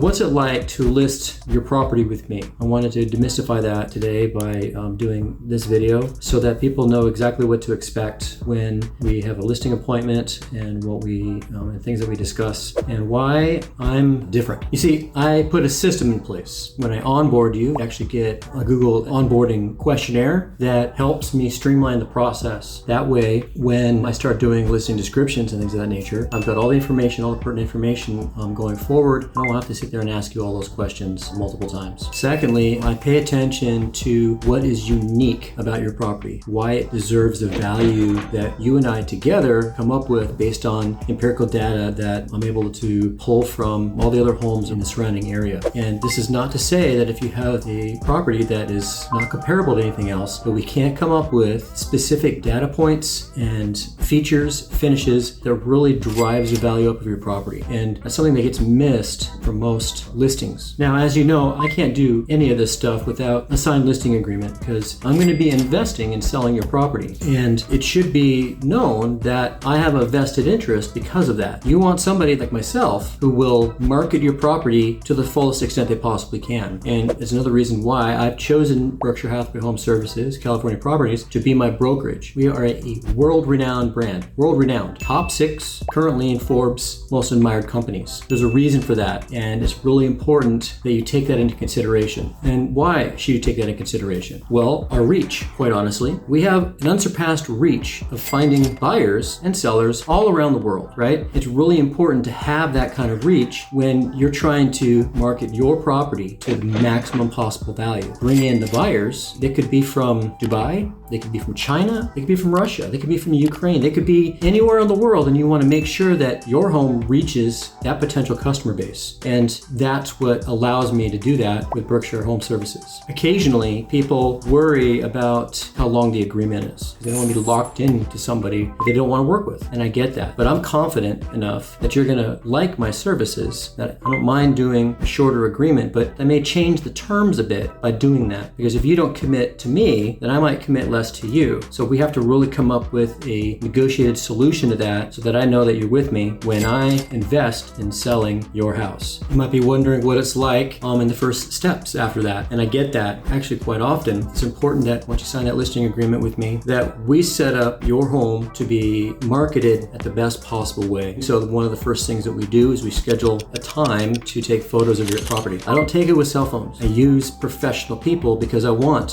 What's it like to list your property with me? I wanted to demystify that today by doing this video so that people know exactly what to expect when we have a listing appointment and what we and things that we discuss and why I'm different. You see, I put a system in place. When I onboard you, I actually get a Google onboarding questionnaire that helps me streamline the process. That way, when I start doing listing descriptions and things of that nature, I've got all the information, all the pertinent information going forward. I don't have to sit there and ask you all those questions multiple times. Secondly, I pay attention to what is unique about your property, why it deserves the value that you and I together come up with based on empirical data that I'm able to pull from all the other homes in the surrounding area. And this is not to say that if you have a property that is not comparable to anything else, but we can't come up with specific data points and features, finishes that really drives the value up of your property. And that's something that gets missed for most listings. Now, as you know, I can't do any of this stuff without a signed listing agreement because I'm going to be investing in selling your property. And it should be known that I have a vested interest because of that. You want somebody like myself who will market your property to the fullest extent they possibly can. And it's another reason why I've chosen Berkshire Hathaway Home Services, California Properties, to be my brokerage. We are a world-renowned brand, world-renowned, top 6 currently in Forbes most admired companies. There's a reason for that, and it's really important that you take that into consideration. And why should you take that into consideration? Well, our reach, quite honestly. We have an unsurpassed reach of finding buyers and sellers all around the world, right? It's really important to have that kind of reach when you're trying to market your property to the maximum possible value. Bring in the buyers. They could be from Dubai, they could be from China, they could be from Russia, they could be from Ukraine, they could be anywhere in the world, and you want to make sure that your home reaches that potential customer base. And that's what allows me to do that with Berkshire Home Services. Occasionally, people worry about how long the agreement is. They don't want to be locked into somebody that they don't want to work with. And I get that. But I'm confident enough that you're going to like my services that I don't mind doing a shorter agreement, but I may change the terms a bit by doing that. Because if you don't commit to me, then I might commit less to you. So we have to really come up with a negotiated solution to that so that I know that you're with me when I invest in selling your house. You might be wondering what it's like in the first steps after that. And I get that actually quite often. It's important that once you sign that listing agreement with me, that we set up your home to be marketed at the best possible way. So one of the first things that we do is we schedule a time to take photos of your property. I don't take it with cell phones. I use professional people because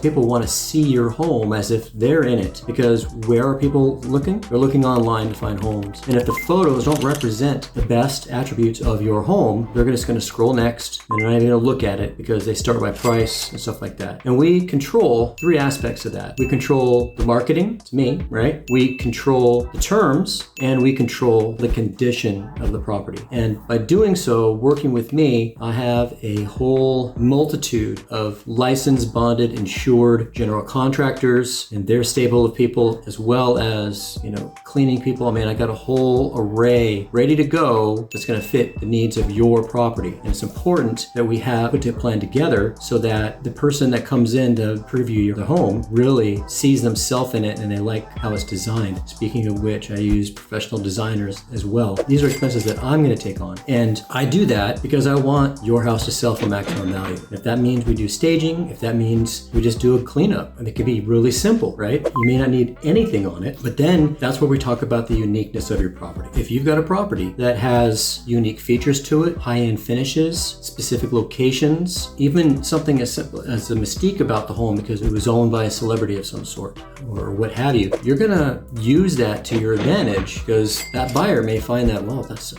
people want to see your home as if they're in it. Because where are people looking? They're looking online to find homes. And if the photos don't represent the best attributes of your home, they're just going to scroll next and they're not even going to look at it because they start by price and stuff like that. And we control 3 aspects of that. We control the marketing, it's me, right? We control the terms and we control the condition of the property. And by doing so, working with me, I have a whole multitude of licensed, bonded, insured general contractors and their stable of people, as well as, cleaning people. I mean, I got a whole array ready to go that's going to fit the needs of your property. And it's important that we have put a plan together so that the person that comes in to preview the home really sees themselves in it and they like how it's designed. Speaking of which, I use professional designers as well. These are expenses that I'm going to take on. And I do that because I want your house to sell for maximum value. And if that means we do staging, if that means we just do a cleanup, and it can be really simple, right? You may not need anything on it, but then that's where we talk about the uniqueness of your property. If you've got a property that has unique features to it, high-end finishes, specific locations, even something as simple as the mystique about the home because it was owned by a celebrity of some sort or what have you, you're gonna use that to your advantage because that buyer may find that, well, that's a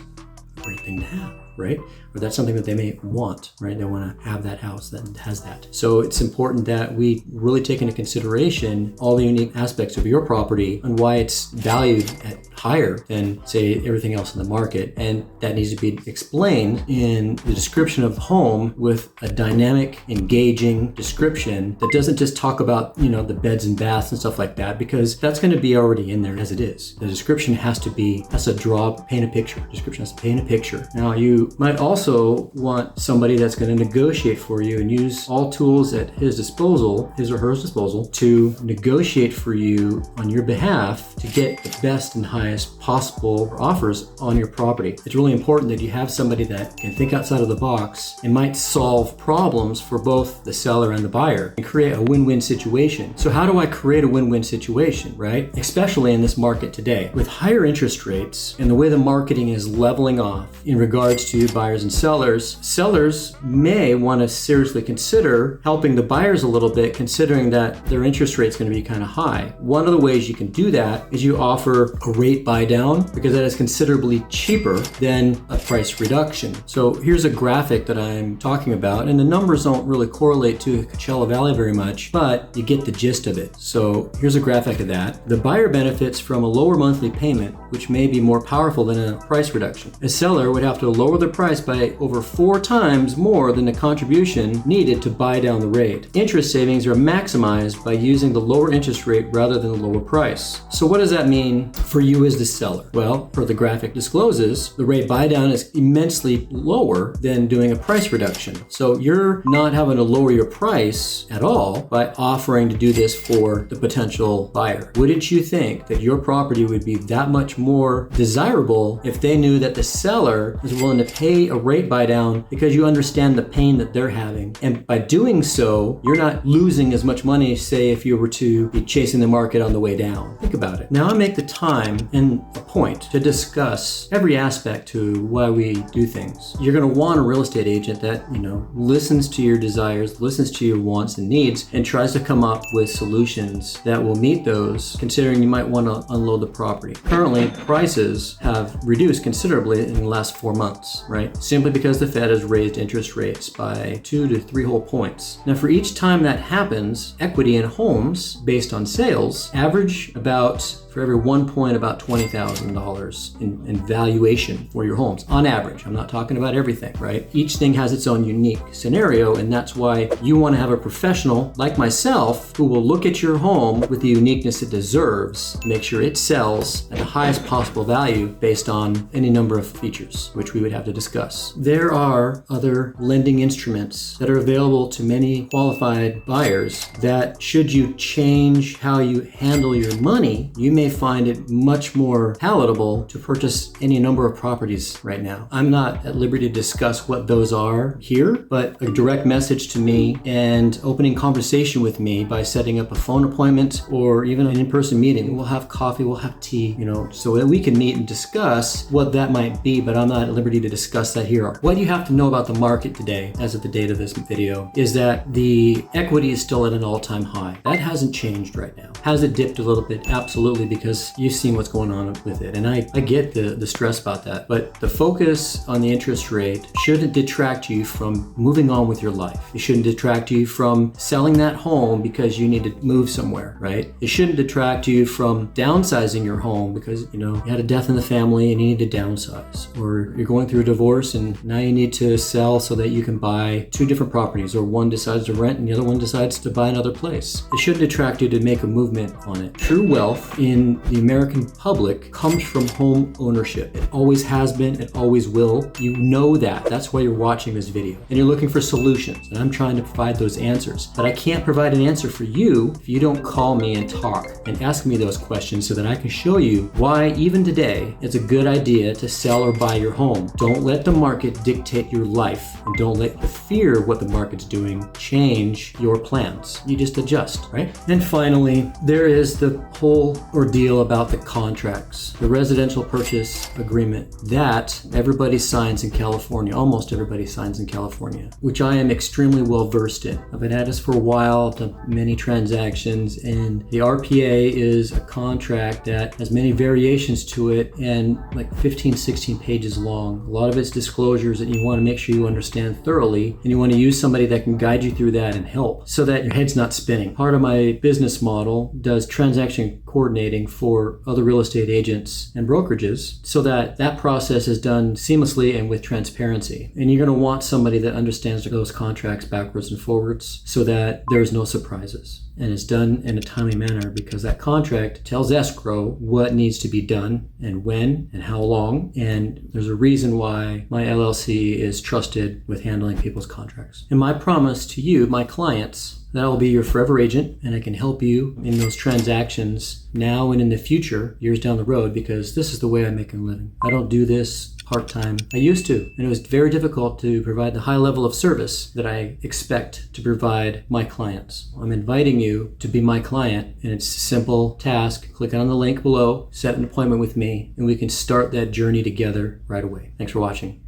great thing to have, right? Or that's something that they may want, right? They want to have that house that has that. So it's important that we really take into consideration all the unique aspects of your property and why it's valued at higher than, say, everything else in the market. And that needs to be explained in the description of the home with a dynamic, engaging description that doesn't just talk about, the beds and baths and stuff like that, because that's going to be already in there as it is. The description has to paint a picture. Description has to paint a picture. Now, you You might also want somebody that's going to negotiate for you and use all tools at his or her disposal, to negotiate for you on your behalf to get the best and highest possible offers on your property. It's really important that you have somebody that can think outside of the box and might solve problems for both the seller and the buyer and create a win-win situation. So how do I create a win-win situation, right? Especially in this market today. With higher interest rates and the way the marketing is leveling off in regards to buyers and sellers may want to seriously consider helping the buyers a little bit, considering that their interest rate is going to be kind of high. One of the ways you can do that is you offer a rate buy down, because that is considerably cheaper than a price reduction. So here's a graphic that I'm talking about, and the numbers don't really correlate to Coachella Valley very much, but you get the gist of it. So here's a graphic of that. The buyer benefits from a lower monthly payment, which may be more powerful than a price reduction. A seller would have to lower the price by over 4 times more than the contribution needed to buy down the rate. Interest savings are maximized by using the lower interest rate rather than the lower price. So what does that mean for you as the seller? Well, per the graphic discloses, the rate buy down is immensely lower than doing a price reduction. So you're not having to lower your price at all by offering to do this for the potential buyer. Wouldn't you think that your property would be that much more desirable if they knew that the seller is willing to pay a rate buy down, because you understand the pain that they're having? And by doing so, you're not losing as much money, say, if you were to be chasing the market on the way down. Think about it. Now I make the time and a point to discuss every aspect to why we do things. You're going to want a real estate agent that, listens to your desires, listens to your wants and needs, and tries to come up with solutions that will meet those, considering you might want to unload the property. Currently, prices have reduced considerably in the last 4 months, right? Simply because the Fed has raised interest rates by 2 to 3 whole points. Now, for each time that happens, equity in homes based on sales average for every 1 point, about $20,000 in valuation for your homes on average. I'm not talking about everything, right? Each thing has its own unique scenario, and that's why you want to have a professional like myself who will look at your home with the uniqueness it deserves, make sure it sells at the highest possible value based on any number of features, which we would have to discuss. There are other lending instruments that are available to many qualified buyers that, should you change how you handle your money, you may find it much more palatable to purchase any number of properties right now. I'm not at liberty to discuss what those are here, but a direct message to me and opening conversation with me by setting up a phone appointment or even an in-person meeting. We'll have coffee, we'll have tea, so that we can meet and discuss what that might be, but I'm not at liberty to discuss that here. What you have to know about the market today, as of the date of this video, is that the equity is still at an all-time high. That hasn't changed right now. Has it dipped a little bit? Absolutely, because you've seen what's going on with it. And I get the stress about that. But the focus on the interest rate shouldn't detract you from moving on with your life. It shouldn't detract you from selling that home because you need to move somewhere, right? It shouldn't detract you from downsizing your home because, you had a death in the family and you need to downsize. Or you're going through a divorce and now you need to sell so that you can buy 2 different properties, or one decides to rent and the other one decides to buy another place. It shouldn't detract you to make a movement on it. True wealth in the American public comes from home ownership. It always has been, it always will. You know that. That's why you're watching this video. And you're looking for solutions. And I'm trying to provide those answers. But I can't provide an answer for you if you don't call me and talk and ask me those questions so that I can show you why even today it's a good idea to sell or buy your home. Don't let the market dictate your life, and don't let the fear of what the market's doing change your plans. You just adjust, right? And finally, there is the whole ordeal about the contracts, the residential purchase agreement that everybody signs in California, almost everybody signs in California, which I am extremely well versed in. I've been at this for a while, I've done many transactions, and the RPA is a contract that has many variations to it and like 15, 16 pages long. A lot of it's disclosures that you want to make sure you understand thoroughly, and you want to use somebody that can guide you through that and help so that your head's not spinning. Part of my business model does transaction coordinating for other real estate agents and brokerages so that that process is done seamlessly and with transparency. And you're going to want somebody that understands those contracts backwards and forwards so that there's no surprises. And it's done in a timely manner because that contract tells escrow what needs to be done and when and how long. And there's a reason why my LLC is trusted with handling people's contracts. And my promise to you, my clients, that I will be your forever agent and I can help you in those transactions now and in the future, years down the road, because this is the way I make a living. I don't do this part-time. I used to, and it was very difficult to provide the high level of service that I expect to provide my clients. I'm inviting you to be my client, and it's a simple task. Click on the link below, set an appointment with me, and we can start that journey together right away. Thanks for watching.